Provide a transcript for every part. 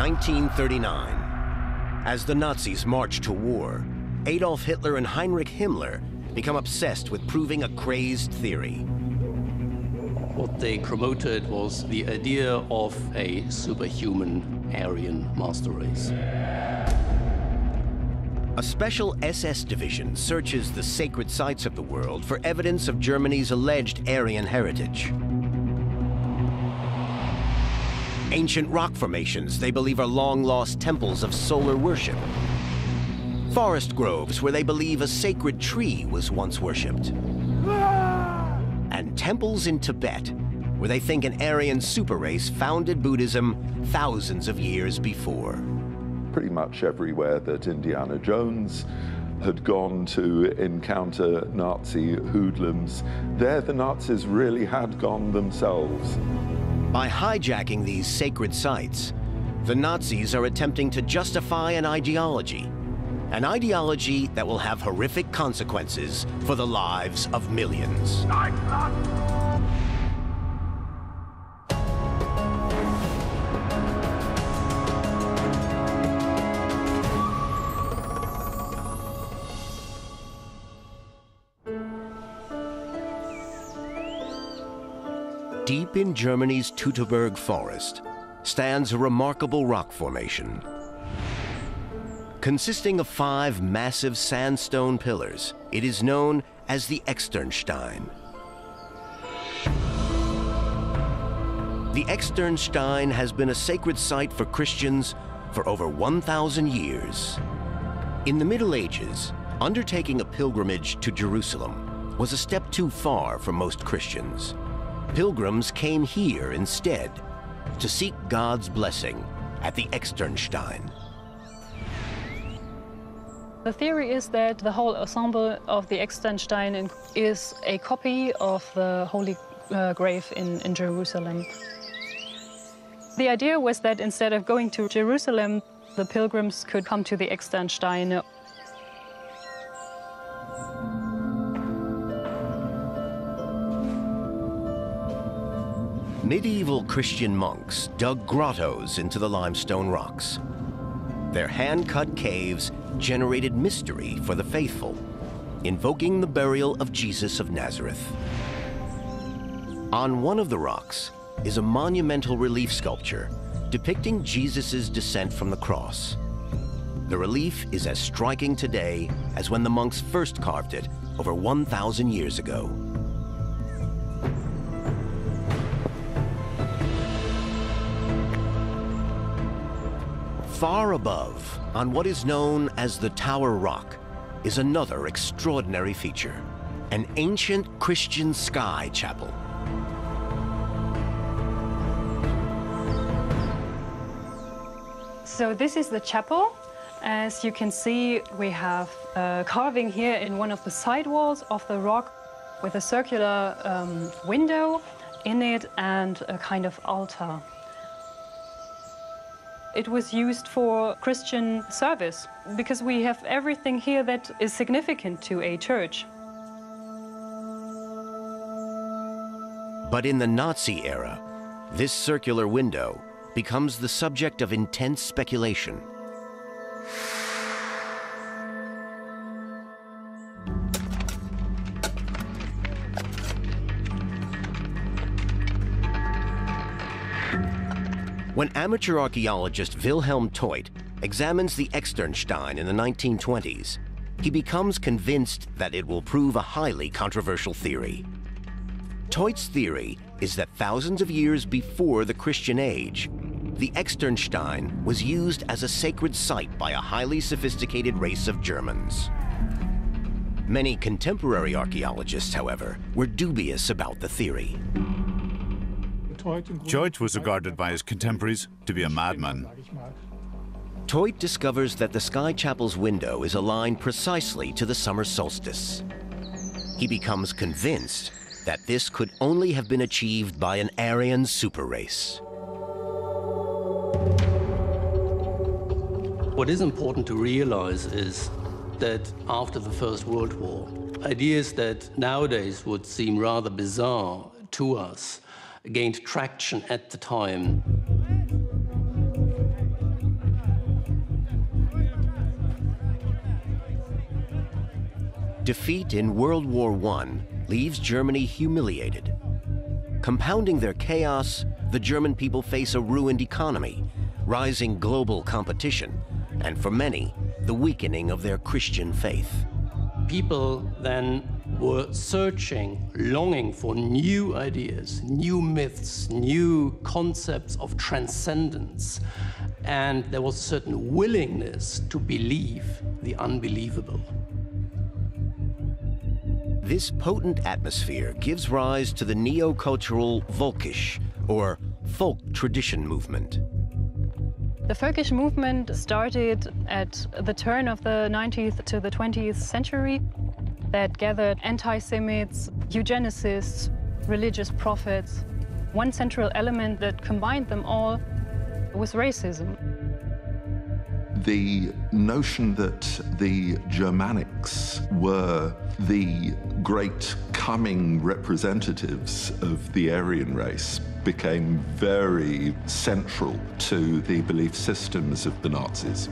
1939. As the Nazis march to war, Adolf Hitler and Heinrich Himmler become obsessed with proving a crazed theory. What they promoted was the idea of a superhuman Aryan master race. A special SS division searches the sacred sites of the world for evidence of Germany's alleged Aryan heritage. Ancient rock formations they believe are long-lost temples of solar worship. Forest groves where they believe a sacred tree was once worshipped. And temples in Tibet where they think an Aryan super race founded Buddhism thousands of years before. Pretty much everywhere that Indiana Jones had gone to encounter Nazi hoodlums, there the Nazis really had gone themselves. By hijacking these sacred sites, the Nazis are attempting to justify an ideology that will have horrific consequences for the lives of millions. Deep in Germany's Teutoburg forest stands a remarkable rock formation. Consisting of 5 massive sandstone pillars, it is known as the Externstein. The Externstein has been a sacred site for Christians for over 1,000 years. In the Middle Ages, undertaking a pilgrimage to Jerusalem was a step too far for most Christians. Pilgrims came here instead to seek God's blessing at the Externstein. The theory is that the whole ensemble of the Externstein is a copy of the Holy Grave in Jerusalem. The idea was that instead of going to Jerusalem, the pilgrims could come to the Externstein. Medieval Christian monks dug grottos into the limestone rocks. Their hand-cut caves generated mystery for the faithful, invoking the burial of Jesus of Nazareth. On one of the rocks is a monumental relief sculpture depicting Jesus' descent from the cross. The relief is as striking today as when the monks first carved it over 1,000 years ago. Far above, on what is known as the Tower Rock, is another extraordinary feature, an ancient Christian sky chapel. So this is the chapel. As you can see, we have a carving here in one of the side walls of the rock with a circular window in it and a kind of altar. It was used for Christian service because we have everything here that is significant to a church. But in the Nazi era, this circular window becomes the subject of intense speculation. When amateur archaeologist Wilhelm Teut examines the Externstein in the 1920s, he becomes convinced that it will prove a highly controversial theory. Teut's theory is that thousands of years before the Christian age, the Externstein was used as a sacred site by a highly sophisticated race of Germans. Many contemporary archaeologists, however, were dubious about the theory. Teut was regarded by his contemporaries to be a madman. Teut discovers that the Sky Chapel's window is aligned precisely to the summer solstice. He becomes convinced that this could only have been achieved by an Aryan super race. What is important to realize is that after the First World War, ideas that nowadays would seem rather bizarre to us gained traction at the time. Defeat in World War I leaves Germany humiliated. Compounding their chaos, the German people face a ruined economy, rising global competition, and for many, the weakening of their Christian faith. People then were searching, longing for new ideas, new myths, new concepts of transcendence, and there was a certain willingness to believe the unbelievable. This potent atmosphere gives rise to the neo-cultural Volkisch, or folk tradition movement. The Völkisch movement started at the turn of the 19th to the 20th century that gathered anti-Semites, eugenicists, religious prophets. One central element that combined them all was racism. The notion that the Germanics were the great coming representatives of the Aryan race became very central to the belief systems of the Nazis.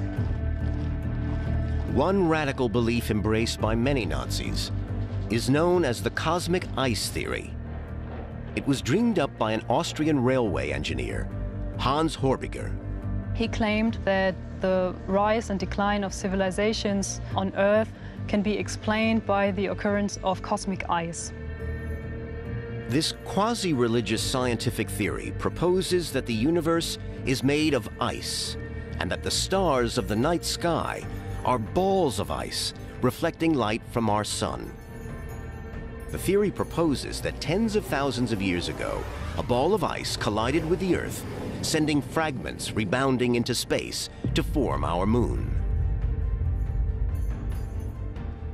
One radical belief embraced by many Nazis is known as the cosmic ice theory. It was dreamed up by an Austrian railway engineer, Hans Horbiger. He claimed that the rise and decline of civilizations on Earth can be explained by the occurrence of cosmic ice. This quasi-religious scientific theory proposes that the universe is made of ice and that the stars of the night sky are balls of ice reflecting light from our sun. The theory proposes that tens of thousands of years ago, a ball of ice collided with the Earth, sending fragments rebounding into space to form our moon.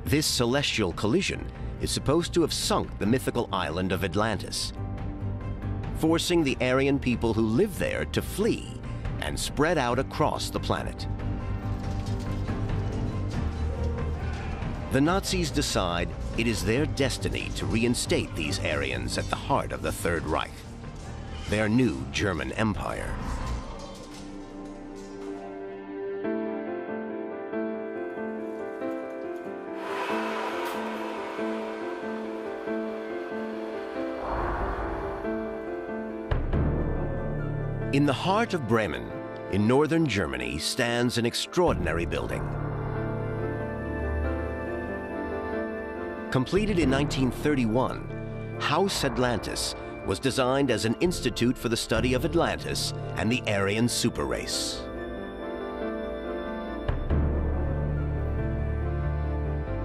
This celestial collision is supposed to have sunk the mythical island of Atlantis, forcing the Aryan people who lived there to flee and spread out across the planet. The Nazis decide it is their destiny to reinstate these Aryans at the heart of the Third Reich, their new German Empire. In the heart of Bremen, in northern Germany, stands an extraordinary building. Completed in 1931, Haus Atlantis was designed as an institute for the study of Atlantis and the Aryan superrace.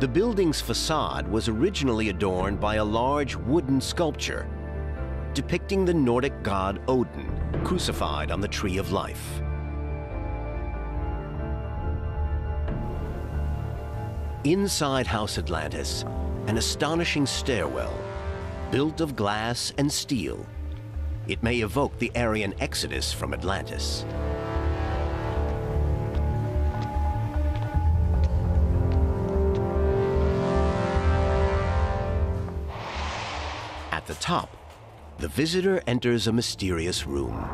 The building's facade was originally adorned by a large wooden sculpture depicting the Nordic god Odin crucified on the Tree of Life. Inside Haus Atlantis, an astonishing stairwell, built of glass and steel. It may evoke the Aryan exodus from Atlantis. At the top, the visitor enters a mysterious room.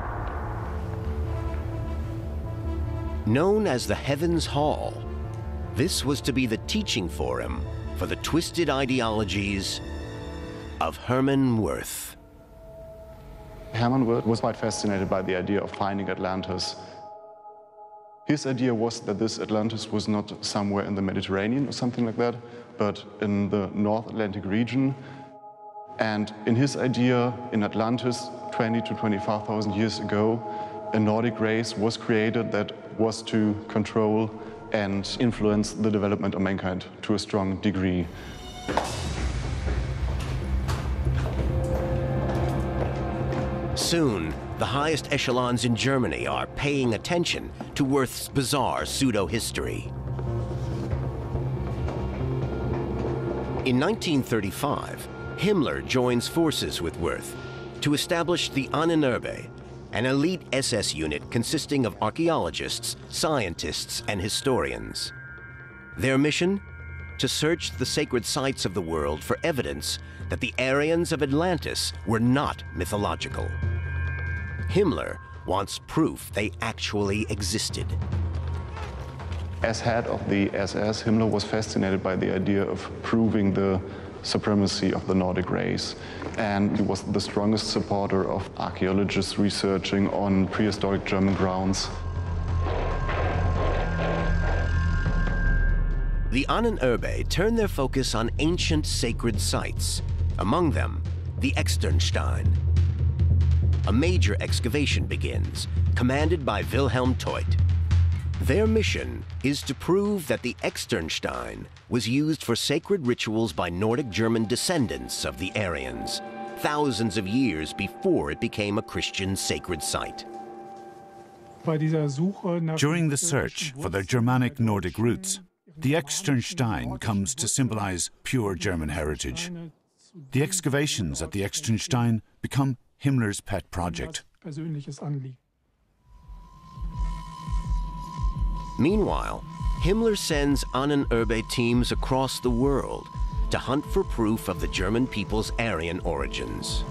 Known as the Heavens Hall, this was to be the teaching forum for the twisted ideologies of Hermann Wirth. Hermann Wirth was quite fascinated by the idea of finding Atlantis. His idea was that this Atlantis was not somewhere in the Mediterranean or something like that, but in the North Atlantic region. And in his idea, in Atlantis, 20 to 25,000 years ago, a Nordic race was created that was to control and influence the development of mankind to a strong degree. Soon, the highest echelons in Germany are paying attention to Wirth's bizarre pseudo-history. In 1935, Himmler joins forces with Wirth to establish the Ahnenerbe, an elite SS unit consisting of archaeologists, scientists, and historians. Their mission? To search the sacred sites of the world for evidence that the Aryans of Atlantis were not mythological. Himmler wants proof they actually existed. As head of the SS, Himmler was fascinated by the idea of proving the supremacy of the Nordic race, and he was the strongest supporter of archaeologists researching on prehistoric German grounds. The Ahnenerbe turned their focus on ancient sacred sites, among them the Externstein. A major excavation begins, commanded by Wilhelm Teut. Their mission is to prove that the Externstein was used for sacred rituals by Nordic German descendants of the Aryans, thousands of years before it became a Christian sacred site. During the search for their Germanic Nordic roots, the Externstein comes to symbolize pure German heritage. The excavations at the Externstein become Himmler's pet project. Meanwhile, Himmler sends Ahnenerbe teams across the world to hunt for proof of the German people's Aryan origins.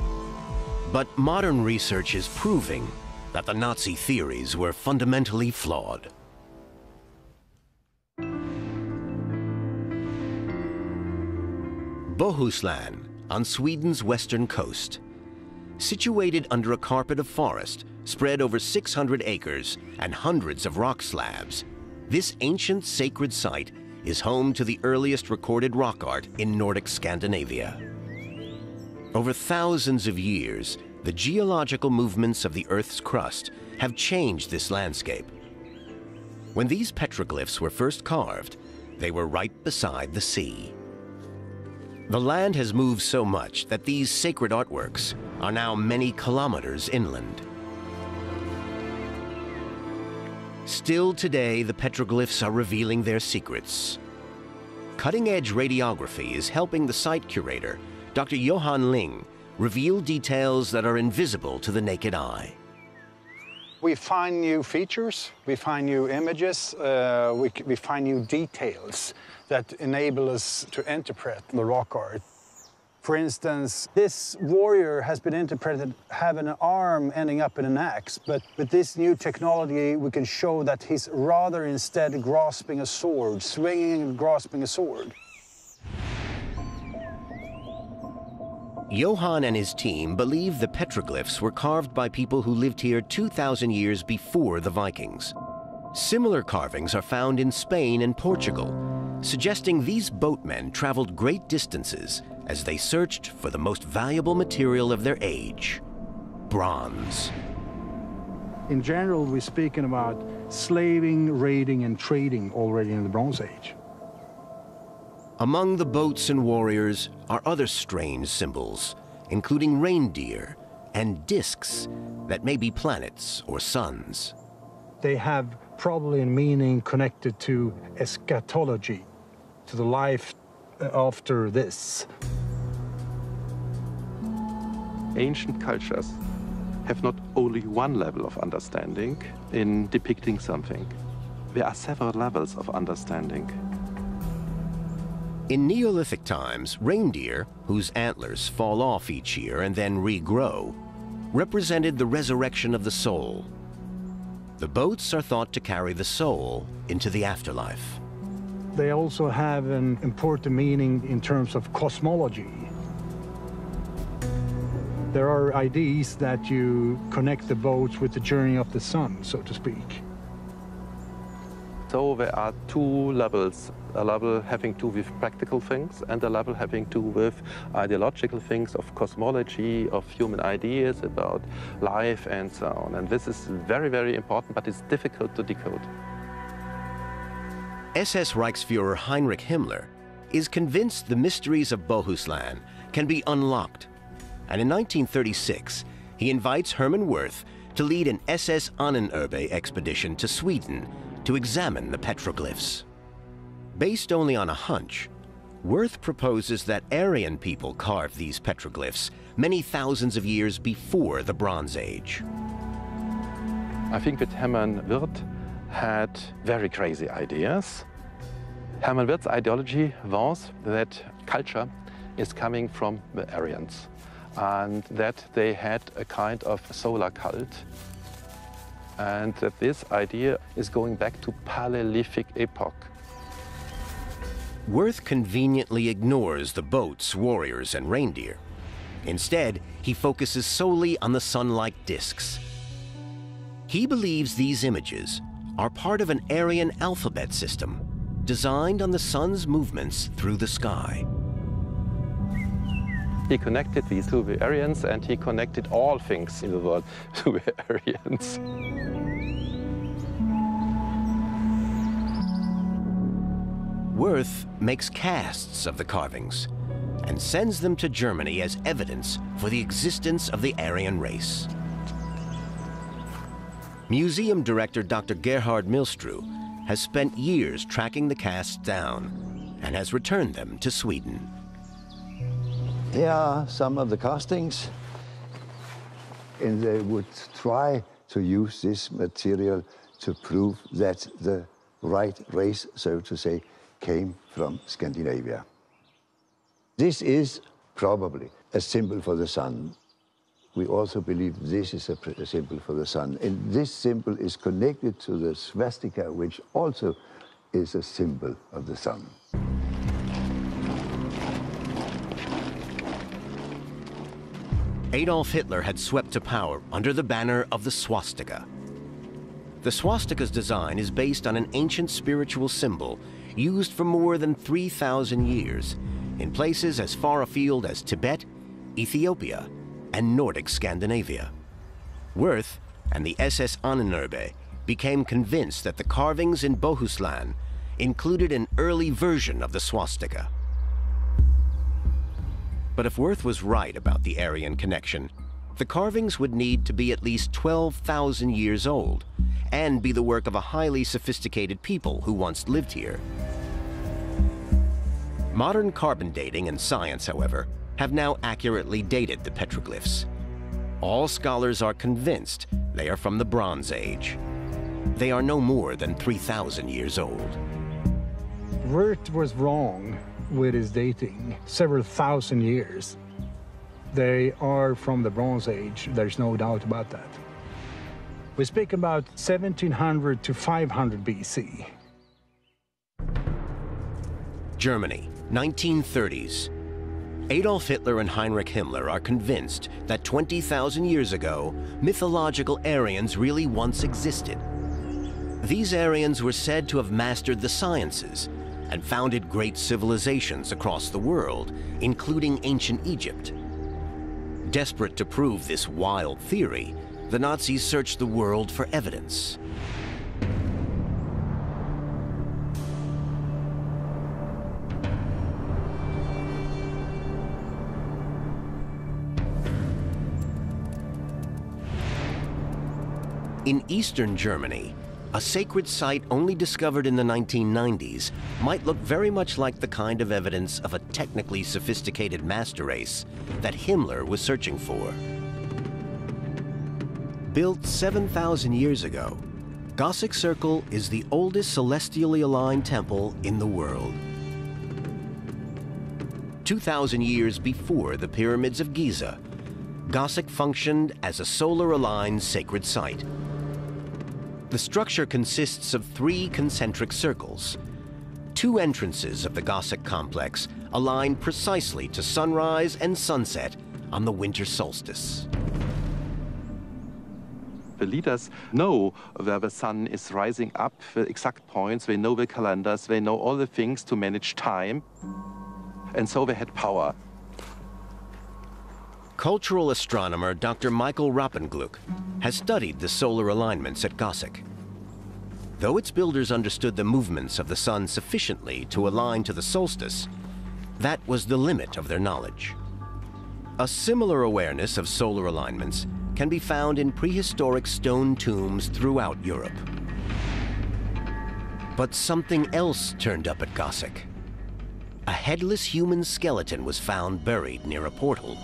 But modern research is proving that the Nazi theories were fundamentally flawed. Bohuslän, on Sweden's western coast. Situated under a carpet of forest, spread over 600 acres and hundreds of rock slabs, this ancient sacred site is home to the earliest recorded rock art in Nordic Scandinavia. Over thousands of years, the geological movements of the Earth's crust have changed this landscape. When these petroglyphs were first carved, they were right beside the sea. The land has moved so much that these sacred artworks are now many kilometers inland. Still today, the petroglyphs are revealing their secrets. Cutting-edge radiography is helping the site curator, Dr. Johan Ling, reveal details that are invisible to the naked eye. We find new features, we find new images, we find new details that enable us to interpret the rock art. For instance, this warrior has been interpreted having an arm ending up in an axe, but with this new technology we can show that he's rather instead grasping a sword, swinging and grasping a sword. Johan and his team believe the petroglyphs were carved by people who lived here 2,000 years before the Vikings. Similar carvings are found in Spain and Portugal, suggesting these boatmen traveled great distances as they searched for the most valuable material of their age, bronze. In general, we're speaking about slaving, raiding, and trading already in the Bronze Age. Among the boats and warriors are other strange symbols, including reindeer and discs that may be planets or suns. They have probably a meaning connected to eschatology, to the life after this. Ancient cultures have not only one level of understanding in depicting something. There are several levels of understanding. In Neolithic times, reindeer, whose antlers fall off each year and then regrow, represented the resurrection of the soul. The boats are thought to carry the soul into the afterlife. They also have an important meaning in terms of cosmology. There are ideas that you connect the boats with the journey of the sun, so to speak. So there are two levels, a level having to do with practical things and a level having to do with ideological things of cosmology, of human ideas about life and so on. And this is very, very important, but it's difficult to decode. SS Reichsfuhrer Heinrich Himmler is convinced the mysteries of Bohuslän can be unlocked. And in 1936, he invites Hermann Wirth to lead an SS Ahnenerbe expedition to Sweden to examine the petroglyphs. Based only on a hunch, Wirth proposes that Aryan people carved these petroglyphs many thousands of years before the Bronze Age. I think that Hermann Wirth had very crazy ideas. Hermann Wirth's ideology was that culture is coming from the Aryans and that they had a kind of solar cult. and that this idea is going back to Paleolithic epoch. Wirth conveniently ignores the boats, warriors, and reindeer. Instead, he focuses solely on the sun-like discs. He believes these images are part of an Aryan alphabet system designed on the sun's movements through the sky. He connected these to the Aryans, and he connected all things in the world to the Aryans. Wirth makes casts of the carvings and sends them to Germany as evidence for the existence of the Aryan race. Museum director Dr. Gerhard Milstru has spent years tracking the casts down and has returned them to Sweden. Here are some of the castings, and they would try to use this material to prove that the right race, so to say, came from Scandinavia. This is probably a symbol for the sun. We also believe this is a symbol for the sun. And this symbol is connected to the swastika, which also is a symbol of the sun. Adolf Hitler had swept to power under the banner of the swastika. The swastika's design is based on an ancient spiritual symbol used for more than 3,000 years in places as far afield as Tibet, Ethiopia, and Nordic Scandinavia. Wirth and the SS Ahnenerbe became convinced that the carvings in Bohuslän included an early version of the swastika. But if Wirth was right about the Aryan connection, the carvings would need to be at least 12,000 years old and be the work of a highly sophisticated people who once lived here. Modern carbon dating and science, however, have now accurately dated the petroglyphs. All scholars are convinced they are from the Bronze Age. They are no more than 3,000 years old. Wirth was wrong with his dating, several thousand years. They are from the Bronze Age, there's no doubt about that. We speak about 1700 to 500 BC. Germany, 1930s. Adolf Hitler and Heinrich Himmler are convinced that 20,000 years ago, mythological Aryans really once existed. These Aryans were said to have mastered the sciences and founded great civilizations across the world, including ancient Egypt. Desperate to prove this wild theory, the Nazis searched the world for evidence. In eastern Germany, a sacred site only discovered in the 1990s might look very much like the kind of evidence of a technically sophisticated master race that Himmler was searching for. Built 7,000 years ago, Gossik Circle is the oldest celestially aligned temple in the world. 2,000 years before the pyramids of Giza, Gossik functioned as a solar-aligned sacred site. The structure consists of 3 concentric circles. 2 entrances of the Gossik complex align precisely to sunrise and sunset on the winter solstice. The leaders know where the sun is rising up, the exact points, they know the calendars, they know all the things to manage time, and so they had power. Cultural astronomer Dr. Michael Rappengluck has studied the solar alignments at Gossik. Though its builders understood the movements of the sun sufficiently to align to the solstice, that was the limit of their knowledge. A similar awareness of solar alignments can be found in prehistoric stone tombs throughout Europe. But something else turned up at Gossik. A headless human skeleton was found buried near a portal.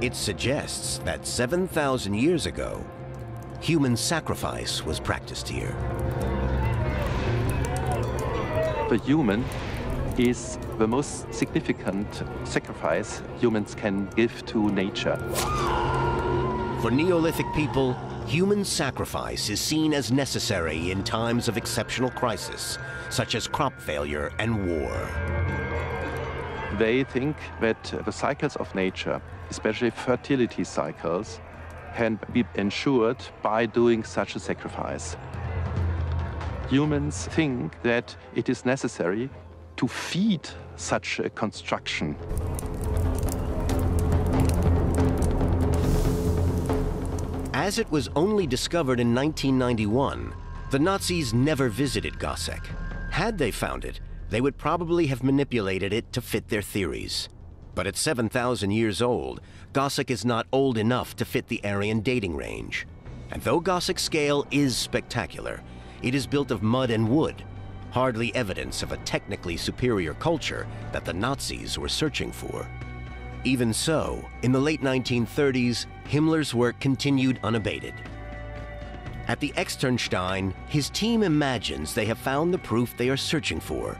It suggests that 7,000 years ago, human sacrifice was practiced here. The human is the most significant sacrifice humans can give to nature. For Neolithic people, human sacrifice is seen as necessary in times of exceptional crisis, such as crop failure and war. They think that the cycles of nature, especially fertility cycles, can be ensured by doing such a sacrifice. Humans think that it is necessary to feed such a construction. As it was only discovered in 1991, the Nazis never visited Gossec. Had they found it, they would probably have manipulated it to fit their theories. But at 7,000 years old, Gossec is not old enough to fit the Aryan dating range. And though Gossec's scale is spectacular, it is built of mud and wood, hardly evidence of a technically superior culture that the Nazis were searching for. Even so, in the late 1930s, Himmler's work continued unabated. At the Externstein, his team imagines they have found the proof they are searching for,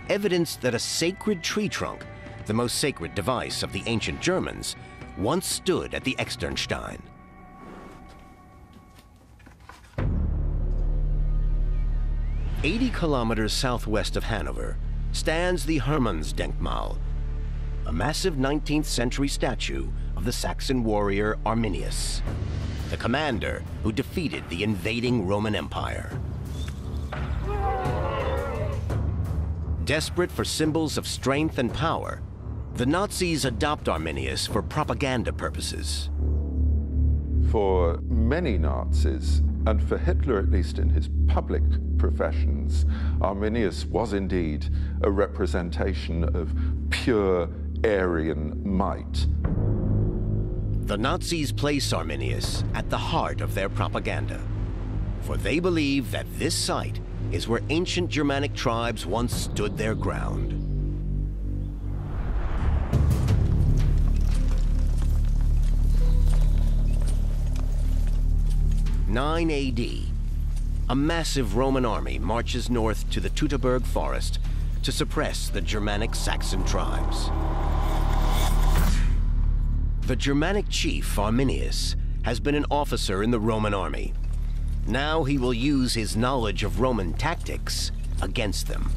evidence that a sacred tree trunk, the most sacred device of the ancient Germans, once stood at the Externstein. "80 kilometers southwest of Hanover stands the Hermannsdenkmal, a massive 19th century statue of the Saxon warrior Arminius, the commander who defeated the invading Roman Empire. Desperate for symbols of strength and power, the Nazis adopt Arminius for propaganda purposes. For many Nazis, and for Hitler at least in his public professions, Arminius was indeed a representation of pure Aryan might. The Nazis place Arminius at the heart of their propaganda, for they believe that this site is where ancient Germanic tribes once stood their ground. (9 AD), a massive Roman army marches north to the Teutoburg forest to suppress the Germanic Saxon tribes. The Germanic chief, Arminius, has been an officer in the Roman army. Now he will use his knowledge of Roman tactics against them.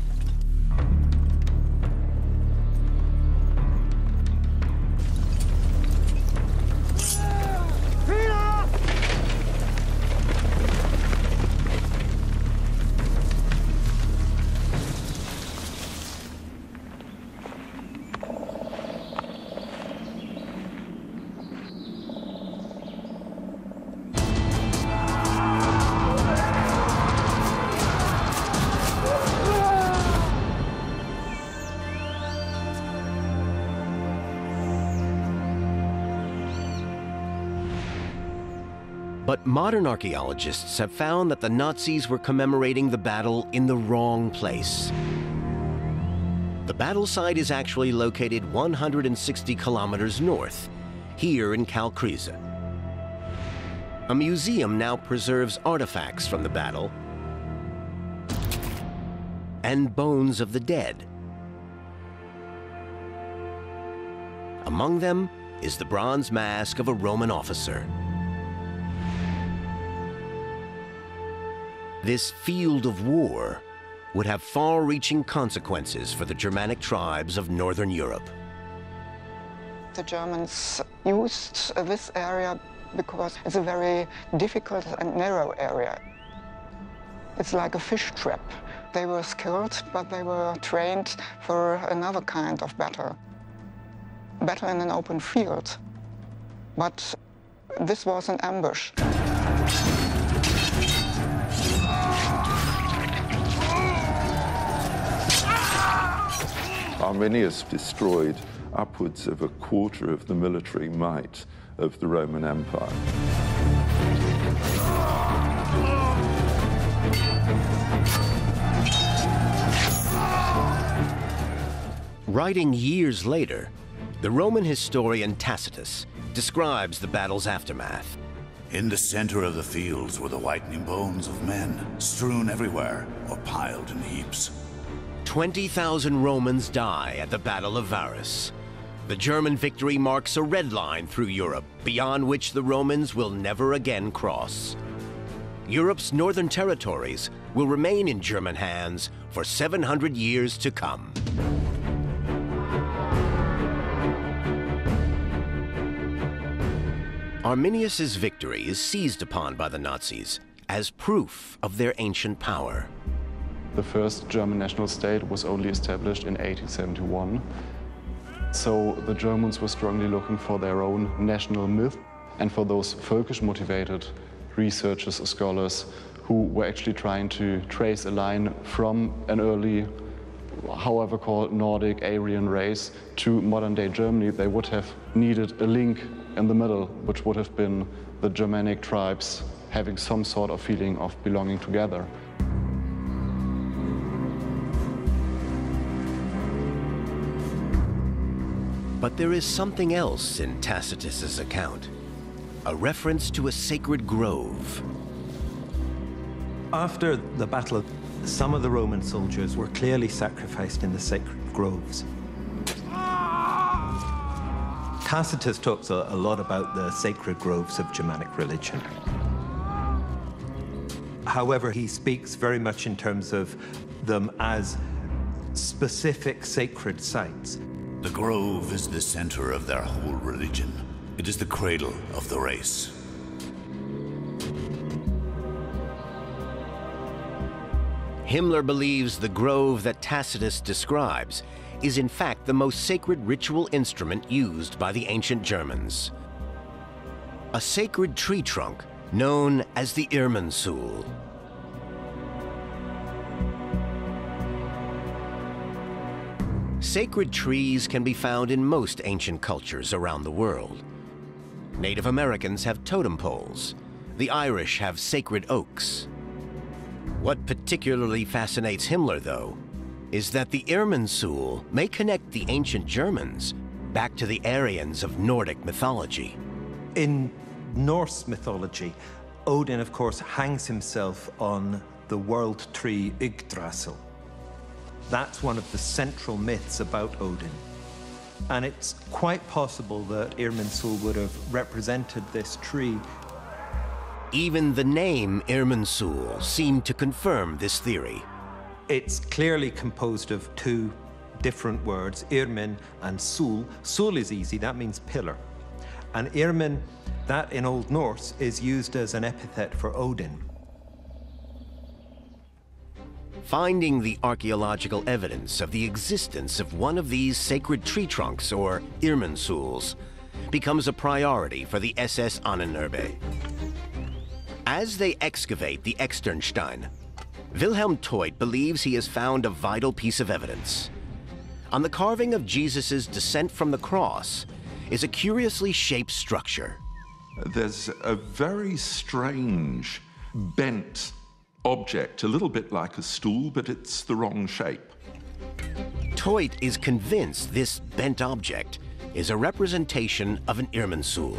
But modern archaeologists have found that the Nazis were commemorating the battle in the wrong place. The battle site is actually located 160 kilometers north, here in Kalkriese. A museum now preserves artifacts from the battle and bones of the dead. Among them is the bronze mask of a Roman officer. This field of war would have far-reaching consequences for the Germanic tribes of Northern Europe. The Germans used this area because it's a very difficult and narrow area. It's like a fish trap. They were skilled, but they were trained for another kind of battle. Battle in an open field. But this was an ambush. Arminius destroyed upwards of a quarter of the military might of the Roman Empire. Writing years later, the Roman historian Tacitus describes the battle's aftermath. In the center of the fields were the whitening bones of men, strewn everywhere or piled in heaps. 20,000 Romans die at the Battle of Varus. The German victory marks a red line through Europe, beyond which the Romans will never again cross. Europe's northern territories will remain in German hands for 700 years to come. Arminius's victory is seized upon by the Nazis as proof of their ancient power. The first German national state was only established in 1871. So the Germans were strongly looking for their own national myth, and for those folkish-motivated researchers or scholars who were actually trying to trace a line from an early, however called, Nordic Aryan race to modern-day Germany, they would have needed a link in the middle, which would have been the Germanic tribes having some sort of feeling of belonging together. But there is something else in Tacitus's account, a reference to a sacred grove. After the battle, some of the Roman soldiers were clearly sacrificed in the sacred groves. Tacitus talks a lot about the sacred groves of Germanic religion. However, he speaks very much in terms of them as specific sacred sites. The grove is the center of their whole religion. It is the cradle of the race. Himmler believes the grove that Tacitus describes is in fact the most sacred ritual instrument used by the ancient Germans. A sacred tree trunk known as the Irminsul. Sacred trees can be found in most ancient cultures around the world. Native Americans have totem poles. The Irish have sacred oaks. What particularly fascinates Himmler, though, is that the Irminsul may connect the ancient Germans back to the Aryans of Nordic mythology. In Norse mythology, Odin, of course, hangs himself on the world tree Yggdrasil. That's one of the central myths about Odin. And it's quite possible that Irminsul would have represented this tree. Even the name Irminsul seemed to confirm this theory. It's clearly composed of two different words, Irmin and Sul. Sul is easy, that means pillar. And Irmin, that in Old Norse, is used as an epithet for Odin. Finding the archaeological evidence of the existence of one of these sacred tree trunks, or Irminsuls, becomes a priority for the SS Ahnenerbe. As they excavate the Externstein, Wilhelm Teut believes he has found a vital piece of evidence. On the carving of Jesus' descent from the cross is a curiously shaped structure. There's a very strange, bent object, a little bit like a stool, but it's the wrong shape. Teut is convinced this bent object is a representation of an Irminsul.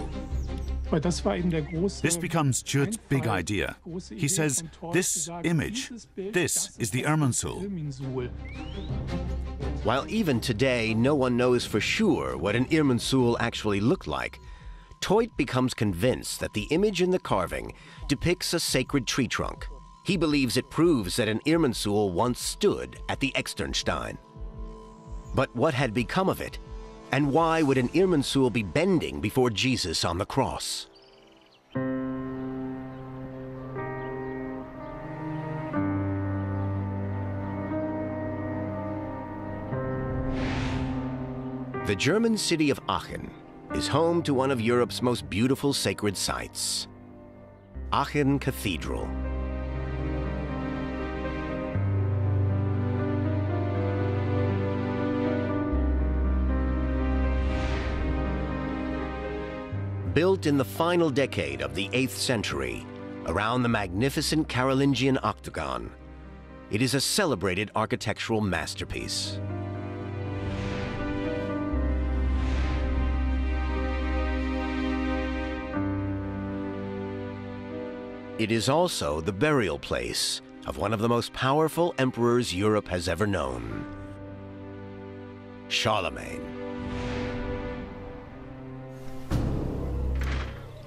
This becomes Teut's big idea. He says, this image, this is the Irminsul. While even today no one knows for sure what an Irminsul actually looked like, Teut becomes convinced that the image in the carving depicts a sacred tree trunk. He believes it proves that an Irminsul once stood at the Externstein. But what had become of it? And why would an Irminsul be bending before Jesus on the cross? The German city of Aachen is home to one of Europe's most beautiful sacred sites, Aachen Cathedral. Built in the final decade of the 8th century, around the magnificent Carolingian octagon, it is a celebrated architectural masterpiece. It is also the burial place of one of the most powerful emperors Europe has ever known, Charlemagne.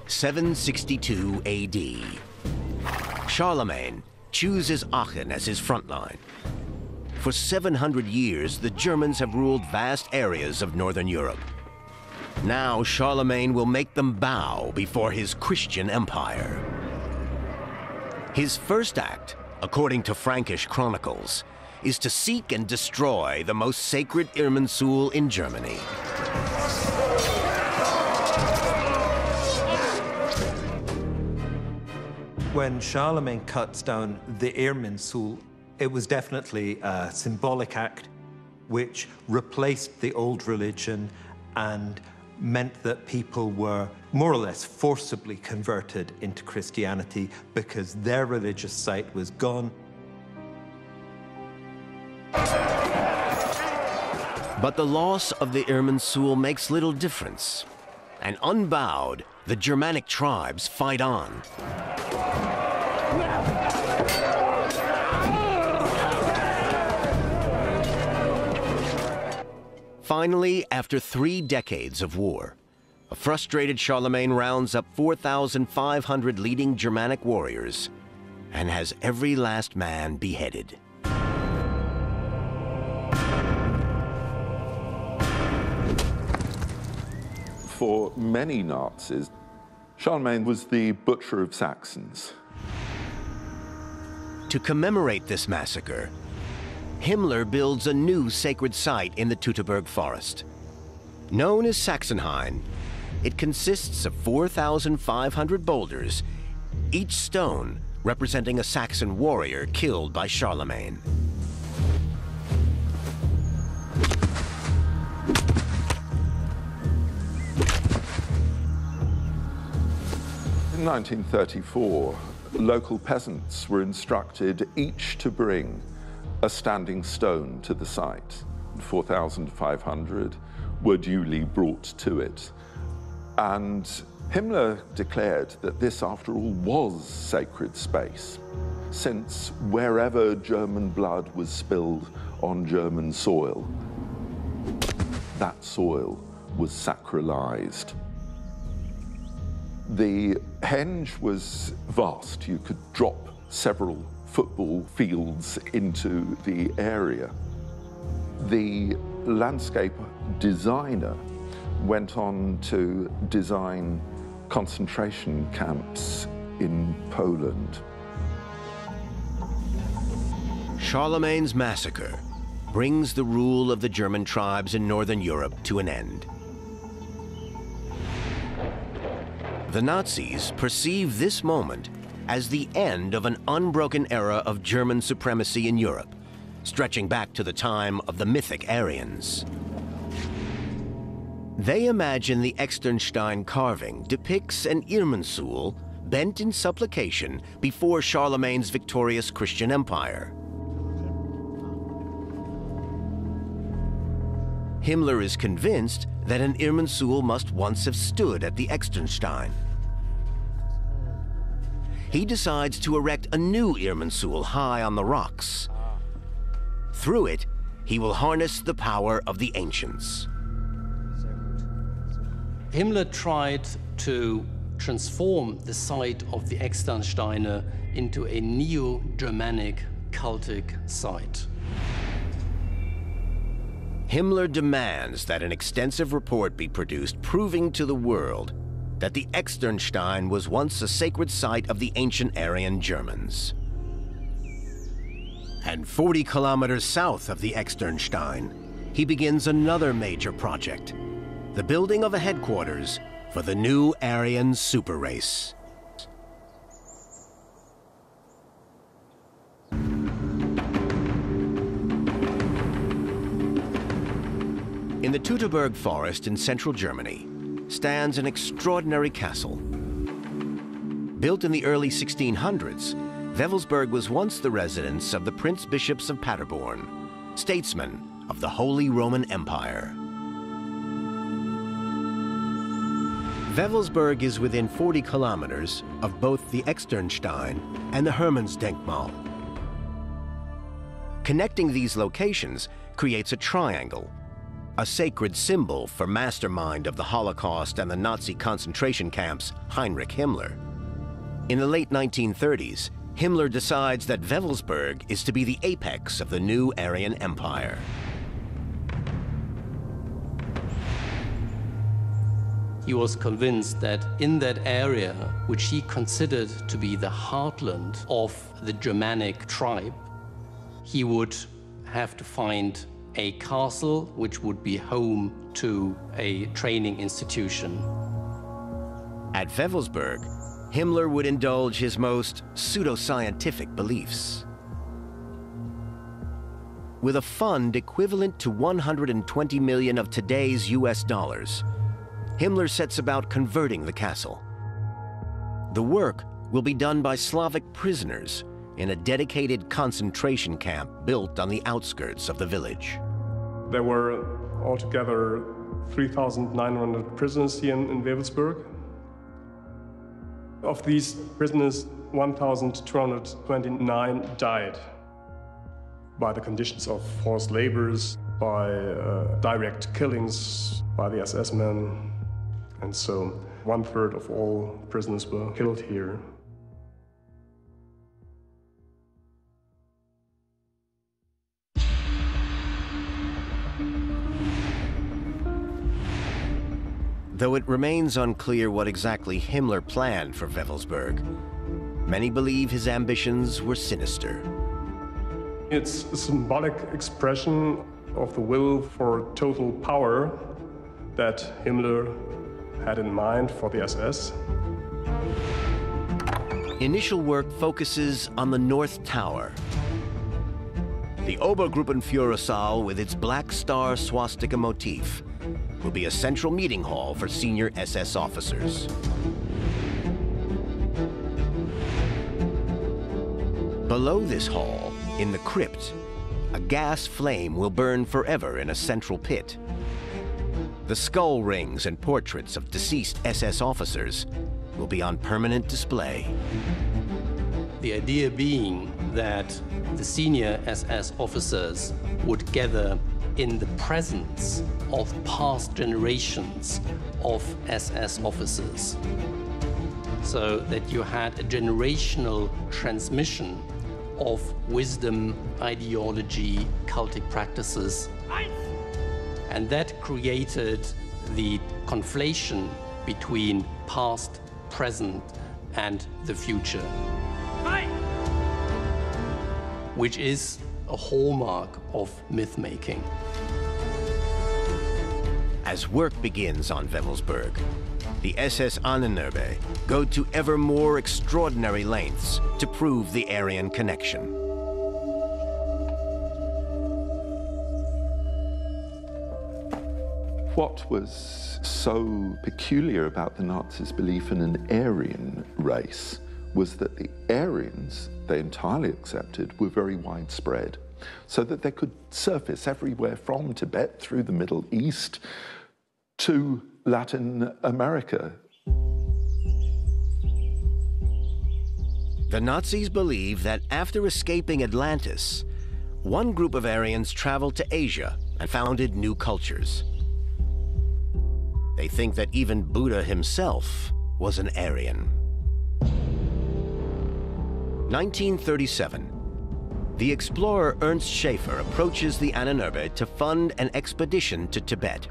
762 AD. Charlemagne chooses Aachen as his front line. For 700 years, the Germans have ruled vast areas of northern Europe. Now Charlemagne will make them bow before his Christian empire. His first act, according to Frankish chronicles, is to seek and destroy the most sacred Irminsul in Germany. When Charlemagne cuts down the Irminsul, it was definitely a symbolic act which replaced the old religion and meant that people were more or less forcibly converted into Christianity because their religious site was gone. But the loss of the Irminsul makes little difference. And unbowed, the Germanic tribes fight on. Finally, after 3 decades of war, a frustrated Charlemagne rounds up 4,500 leading Germanic warriors and has every last man beheaded. For many Nazis, Charlemagne was the butcher of Saxons. To commemorate this massacre, Himmler builds a new sacred site in the Teutoburg forest. Known as Sachsenhain, it consists of 4,500 boulders, each stone representing a Saxon warrior killed by Charlemagne. In 1934, local peasants were instructed each to bring a standing stone to the site. 4,500 were duly brought to it. And Himmler declared that this, after all, was sacred space, since wherever German blood was spilled on German soil, that soil was sacralized. The henge was vast. You could drop several football fields into the area. The landscape designer went on to design concentration camps in Poland. Charlemagne's massacre brings the rule of the German tribes in northern Europe to an end. The Nazis perceive this moment as the end of an unbroken era of German supremacy in Europe, stretching back to the time of the mythic Aryans. They imagine the Externstein carving depicts an Irminsul bent in supplication before Charlemagne's victorious Christian empire. Himmler is convinced that an Irminsul must once have stood at the Externstein. He decides to erect a new Irminsul high on the rocks. Through it, he will harness the power of the ancients. Himmler tried to transform the site of the Externsteine into a neo-Germanic cultic site. Himmler demands that an extensive report be produced proving to the world that the Externstein was once a sacred site of the ancient Aryan Germans. And 40 kilometers south of the Externstein, he begins another major project, the building of a headquarters for the new Aryan super race. In the Teutoburg forest in central Germany stands an extraordinary castle. Built in the early 1600s, Wewelsburg was once the residence of the Prince Bishops of Paderborn, statesmen of the Holy Roman Empire. Wewelsburg is within 40 kilometers of both the Externstein and the Hermannsdenkmal, Connecting these locations creates a triangle, a sacred symbol for mastermind of the Holocaust and the Nazi concentration camps, Heinrich Himmler. In the late 1930s, Himmler decides that Wewelsburg is to be the apex of the new Aryan Empire. He was convinced that in that area, which he considered to be the heartland of the Germanic tribe, he would have to find a castle which would be home to a training institution. At Wewelsburg, Himmler would indulge his most pseudoscientific beliefs. With a fund equivalent to 120 million of today's US dollars, Himmler sets about converting the castle. The work will be done by Slavic prisoners in a dedicated concentration camp built on the outskirts of the village. There were altogether 3,900 prisoners here in Wewelsburg. Of these prisoners, 1,229 died by the conditions of forced labors, by direct killings by the SS men. And so 1/3 of all prisoners were killed here. Though it remains unclear what exactly Himmler planned for Wewelsburg, many believe his ambitions were sinister. It's a symbolic expression of the will for total power that Himmler had in mind for the SS. Initial work focuses on the North Tower. The Obergruppenführersaal, with its black star swastika motif, will be a central meeting hall for senior SS officers. Below this hall, in the crypt, a gas flame will burn forever in a central pit. The skull rings and portraits of deceased SS officers will be on permanent display. The idea being that the senior SS officers would gather in the presence of past generations of SS officers, so that you had a generational transmission of wisdom, ideology, cultic practices. And that created the conflation between past, present, and the future, which is a hallmark of myth-making. As work begins on Wewelsburg, the SS Ahnenerbe go to ever more extraordinary lengths to prove the Aryan connection. What was so peculiar about the Nazis' belief in an Aryan race was that the Aryans, they entirely accepted, were very widespread, so that they could surface everywhere from Tibet through the Middle East to Latin America. The Nazis believe that after escaping Atlantis, one group of Aryans traveled to Asia and founded new cultures. They think that even Buddha himself was an Aryan. 1937. The explorer Ernst Schaefer approaches the Ahnenerbe to fund an expedition to Tibet.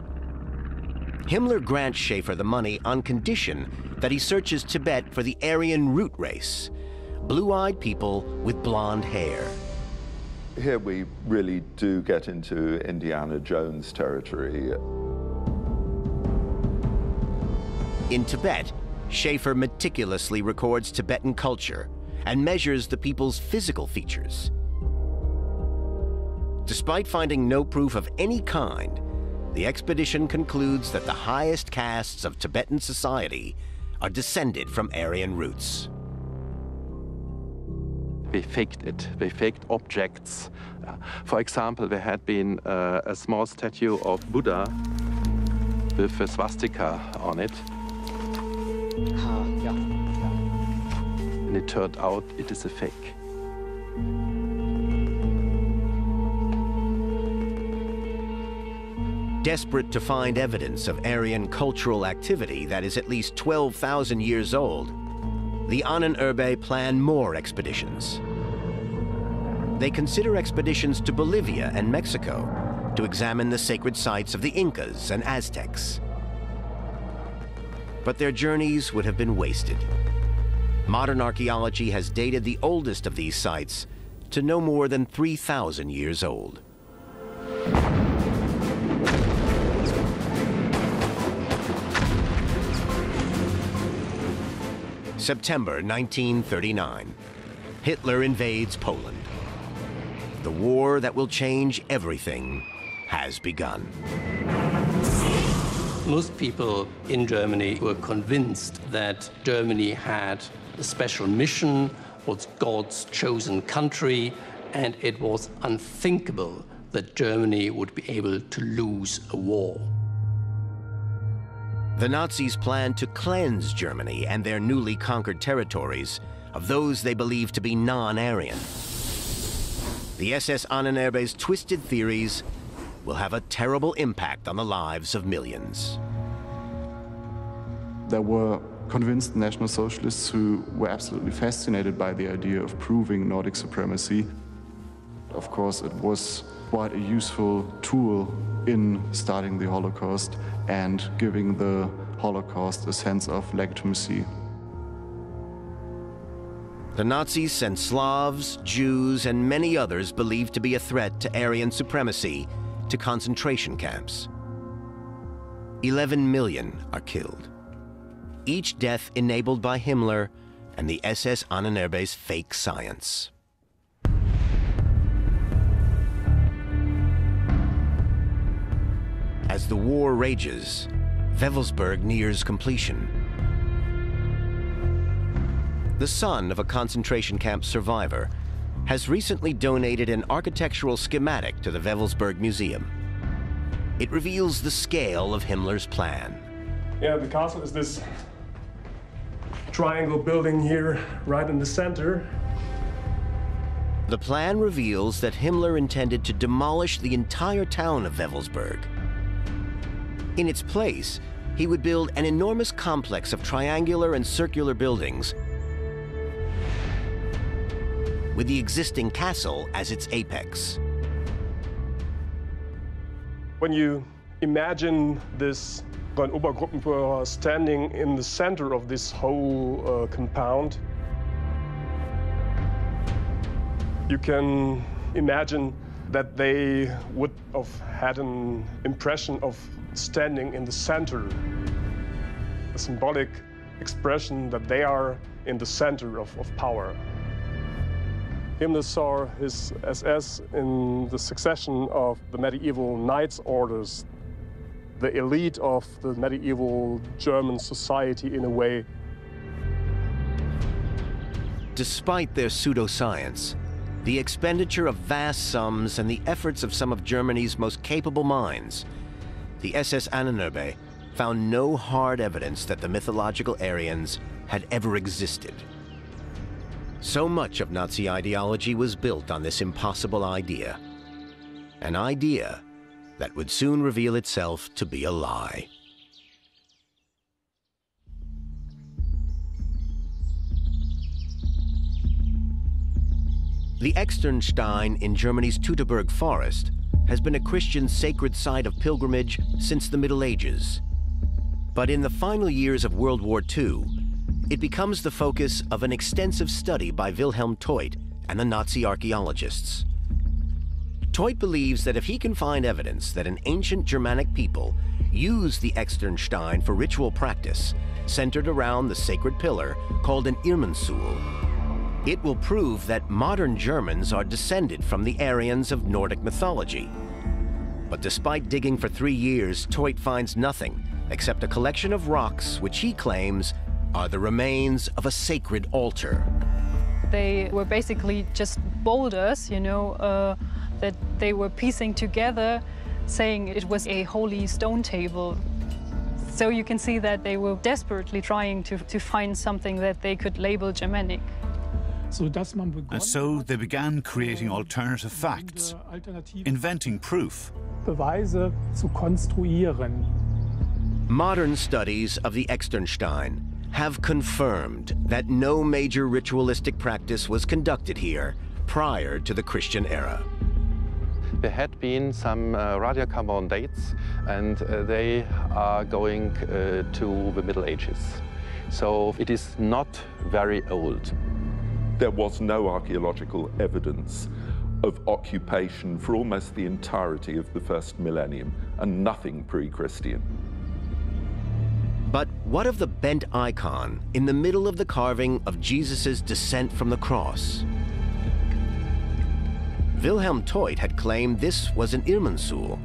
Himmler grants Schaefer the money on condition that he searches Tibet for the Aryan root race, blue-eyed people with blonde hair. Here we really do get into Indiana Jones territory. In Tibet, Schaefer meticulously records Tibetan culture and measures the people's physical features. Despite finding no proof of any kind, the expedition concludes that the highest castes of Tibetan society are descended from Aryan roots. They faked it. They faked objects. For example, there had been a small statue of Buddha with a swastika on it. And it turned out it is a fake. Desperate to find evidence of Aryan cultural activity that is at least 12,000 years old, the Ahnenerbe plan more expeditions. They consider expeditions to Bolivia and Mexico to examine the sacred sites of the Incas and Aztecs. But their journeys would have been wasted. Modern archaeology has dated the oldest of these sites to no more than 3,000 years old. September 1939. Hitler invades Poland. The war that will change everything has begun. Most people in Germany were convinced that Germany had a special mission, was God's chosen country, and it was unthinkable that Germany would be able to lose a war. The Nazis planned to cleanse Germany and their newly conquered territories of those they believed to be non-Aryan. The SS Ahnenerbe's twisted theories will have a terrible impact on the lives of millions. There were convinced National Socialists who were absolutely fascinated by the idea of proving Nordic supremacy. Of course, it was quite a useful tool in starting the Holocaust and giving the Holocaust a sense of legitimacy. The Nazis sent Slavs, Jews, and many others believed to be a threat to Aryan supremacy to concentration camps. 11 million are killed. Each death enabled by Himmler and the SS Ahnenerbe's fake science. As the war rages, Wewelsburg nears completion. The son of a concentration camp survivor has recently donated an architectural schematic to the Wewelsburg Museum. It reveals the scale of Himmler's plan. Yeah, the castle is this triangle building here, right in the center. The plan reveals that Himmler intended to demolish the entire town of Wewelsburg. In its place, he would build an enormous complex of triangular and circular buildings with the existing castle as its apex. When you imagine this ein Obergruppenführer standing in the center of this whole compound, you can imagine that they would have had an impression of standing in the center, a symbolic expression that they are in the center of power. Himmler saw his SS in the succession of the medieval knights' orders, the elite of the medieval German society in a way. Despite their pseudoscience, the expenditure of vast sums and the efforts of some of Germany's most capable minds, the SS Ahnenerbe found no hard evidence that the mythological Aryans had ever existed. So much of Nazi ideology was built on this impossible idea, an idea that would soon reveal itself to be a lie. The Externstein in Germany's Teutoburg forest has been a Christian sacred site of pilgrimage since the Middle Ages. But in the final years of World War II, it becomes the focus of an extensive study by Wilhelm Teut and the Nazi archaeologists. Teut believes that if he can find evidence that an ancient Germanic people used the Externstein for ritual practice centered around the sacred pillar called an Irminsul, it will prove that modern Germans are descended from the Aryans of Nordic mythology. But despite digging for 3 years, Teut finds nothing except a collection of rocks which he claims are the remains of a sacred altar. They were basically just boulders, you know, that they were piecing together, saying it was a holy stone table. So you can see that they were desperately trying to find something that they could label Germanic. And so they began creating alternative facts, inventing proof. Beweise zu konstruieren. Modern studies of the Externstein have confirmed that no major ritualistic practice was conducted here prior to the Christian era. There had been some radiocarbon dates, and they are going to the Middle Ages. So it is not very old. There was no archaeological evidence of occupation for almost the entirety of the first millennium, and nothing pre-Christian. But what of the bent icon in the middle of the carving of Jesus' descent from the cross? Wilhelm Teut had claimed this was an Irminsul,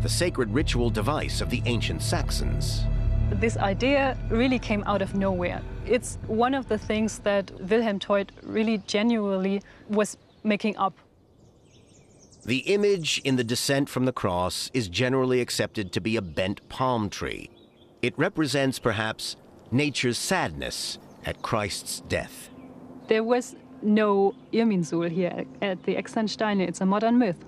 the sacred ritual device of the ancient Saxons. This idea really came out of nowhere. It's one of the things that Wilhelm Teut really genuinely was making up. The image in the descent from the cross is generally accepted to be a bent palm tree. It represents perhaps nature's sadness at Christ's death. There was no Irminsul here at the Externstein. It's a modern myth.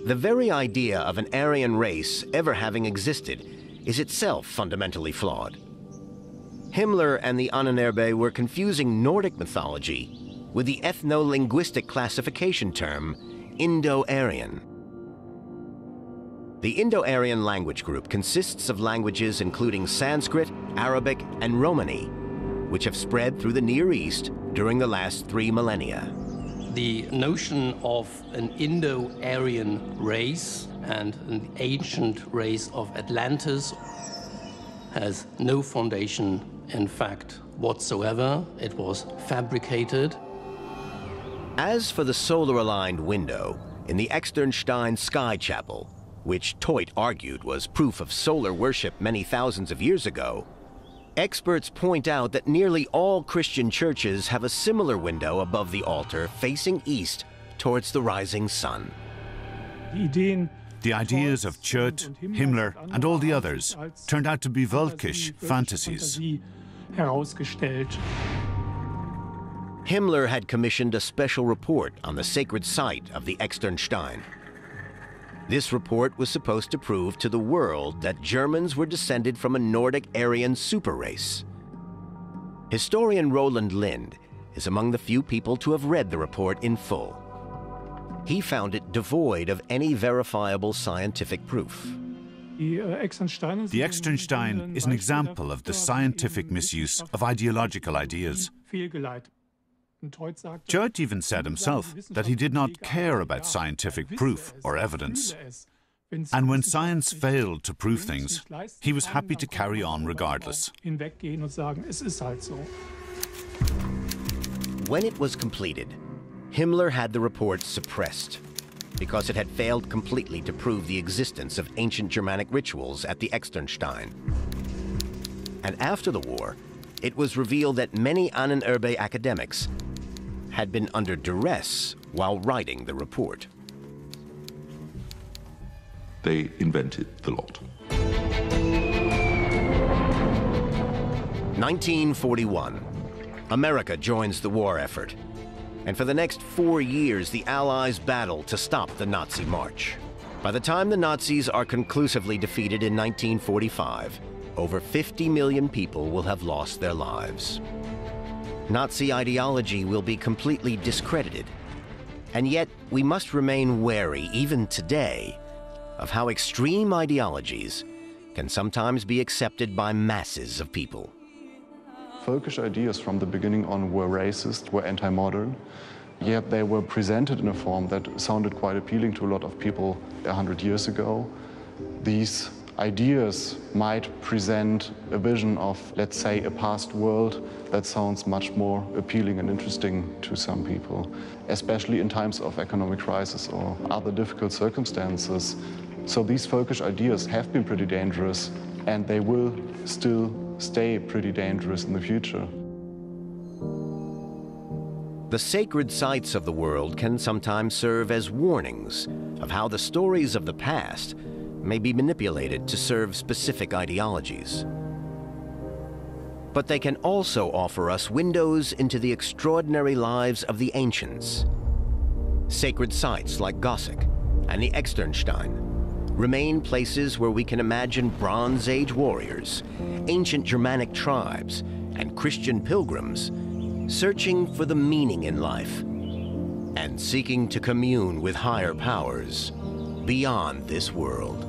The very idea of an Aryan race ever having existed is itself fundamentally flawed. Himmler and the Ahnenerbe were confusing Nordic mythology with the ethno-linguistic classification term Indo-Aryan. The Indo-Aryan language group consists of languages including Sanskrit, Arabic, and Romani, which have spread through the Near East during the last 3 millennia. The notion of an Indo-Aryan race and an ancient race of Atlantis has no foundation, in fact, whatsoever. It was fabricated. As for the solar-aligned window in the Externstein Sky Chapel, which Teut argued was proof of solar worship many thousands of years ago, experts point out that nearly all Christian churches have a similar window above the altar facing east towards the rising sun. The ideas of Teut, Himmler, and all the others turned out to be Völkisch fantasies. Himmler had commissioned a special report on the sacred site of the Externstein. This report was supposed to prove to the world that Germans were descended from a Nordic Aryan super race. Historian Roland Lind is among the few people to have read the report in full. He found it devoid of any verifiable scientific proof. The Externstein is an example of the scientific misuse of ideological ideas. Teut even said himself that he did not care about scientific proof or evidence. And when science failed to prove things, he was happy to carry on regardless. When it was completed, Himmler had the report suppressed because it had failed completely to prove the existence of ancient Germanic rituals at the Externstein. And after the war, it was revealed that many Ahnenerbe academics had been under duress while writing the report. They invented the lot. 1941. America joins the war effort. And for the next 4 years, the Allies battle to stop the Nazi march. By the time the Nazis are conclusively defeated in 1945, over 50 million people will have lost their lives. Nazi ideology will be completely discredited. And yet, we must remain wary, even today, of how extreme ideologies can sometimes be accepted by masses of people. Folkish ideas from the beginning on were racist, were anti-modern, yet they were presented in a form that sounded quite appealing to a lot of people 100 years ago. These ideas might present a vision of, let's say, a past world that sounds much more appealing and interesting to some people, especially in times of economic crisis or other difficult circumstances. So these folkish ideas have been pretty dangerous, and they will still stay pretty dangerous in the future. The sacred sites of the world can sometimes serve as warnings of how the stories of the past may be manipulated to serve specific ideologies. but they can also offer us windows into the extraordinary lives of the ancients. Sacred sites like Gossik and the Externstein remain places where we can imagine Bronze Age warriors, ancient Germanic tribes, and Christian pilgrims searching for the meaning in life and seeking to commune with higher powers beyond this world.